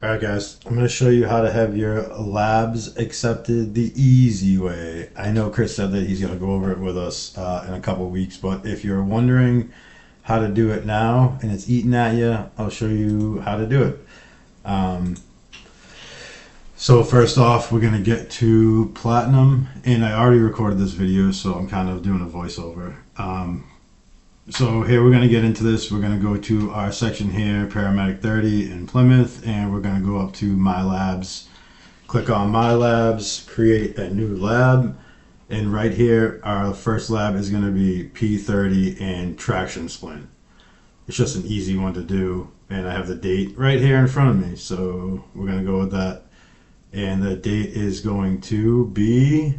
Alright guys, I'm going to show you how to have your labs accepted the easy way. I know Chris said that he's going to go over it with us in a couple weeks, but if you're wondering how to do it now and it's eating at you, I'll show you how to do it. So first off, we're going to get to Platinum, and I already recorded this video, so I'm kind of doing a voiceover. So here we're going to get into this. We're going to go to our section here, Paramedic 30 in Plymouth, and we're going to go up to My Labs. Click on My Labs, create a new lab, and right here our first lab is going to be P30 and traction splint. It's just an easy one to do, and I have the date right here in front of me, so we're going to go with that. And the date is going to be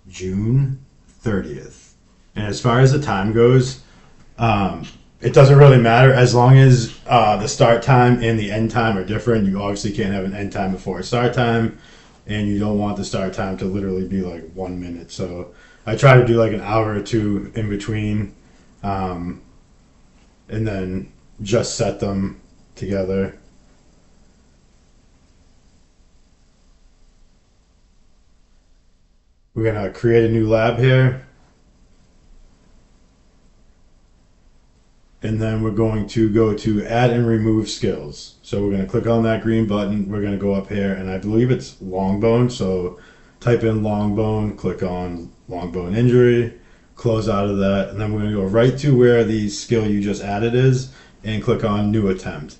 June 30th. And as far as the time goes, it doesn't really matter as long as the start time and the end time are different. You obviously can't have an end time before a start time, and you don't want the start time to literally be like 1 minute. So I try to do like an hour or two in between, and then just set them together. We're going to create a new lab here. And then we're going to go to add and remove skills. So we're going to click on that green button. We're going to go up here, and I believe it's long bone. So type in long bone, click on long bone injury, close out of that. And then we're going to go right to where the skill you just added is and click on new attempt.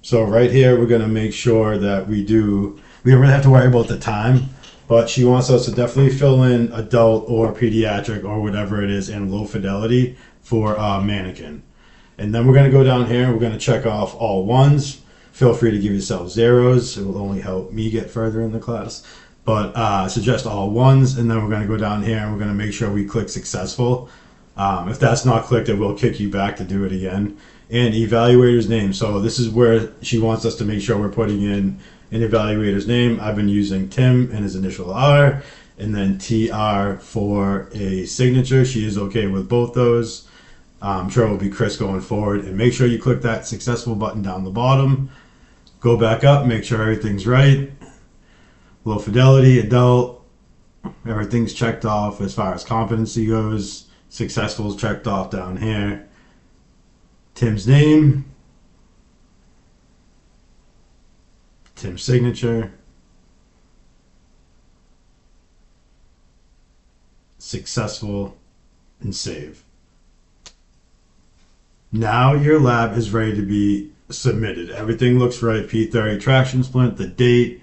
So right here, we're going to make sure that we don't really have to worry about the time, but she wants us to definitely fill in adult or pediatric or whatever it is in low fidelity for mannequin. And then we're going to go down here, we're going to check off all ones. Feel free to give yourself zeros. It will only help me get further in the class. But suggest all ones, and then we're going to go down here and we're going to make sure we click successful. If that's not clicked, it will kick you back to do it again. And evaluator's name. So this is where she wants us to make sure we're putting in an evaluator's name. I've been using Tim and his initial R, and then TR for a signature. She is okay with both those. I'm sure it will be Chris going forward. And make sure you click that successful button down the bottom. Go back up, make sure everything's right. Low fidelity, adult, everything's checked off as far as competency goes. Successful is checked off down here. Tim's name. Tim's signature. Successful, and save. Now your lab is ready to be submitted. Everything looks right. P30 traction splint, the date,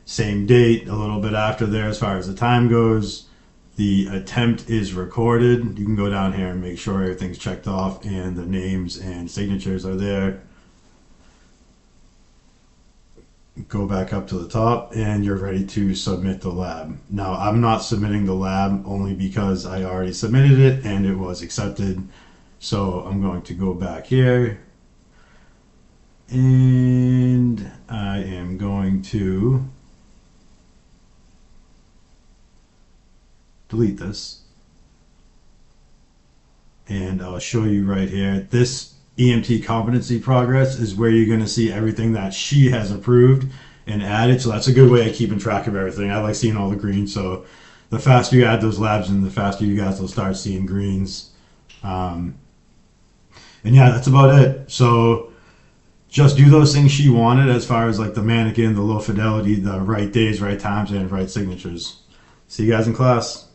same date, a little bit after there as far as the time goes. The attempt is recorded. You can go down here and make sure everything's checked off and the names and signatures are there. Go back up to the top and you're ready to submit the lab. Now I'm not submitting the lab only because I already submitted it and it was accepted. So I'm going to go back here and I am going to delete this, and I'll show you right here. This EMT competency progress is where you're going to see everything that she has approved and added. So that's a good way of keeping track of everything. I like seeing all the greens. So the faster you add those labs in, the faster you guys will start seeing greens. And yeah, that's about it. So just do those things she wanted as far as like the mannequin, the low fidelity, the right days, right times, and right signatures. See you guys in class.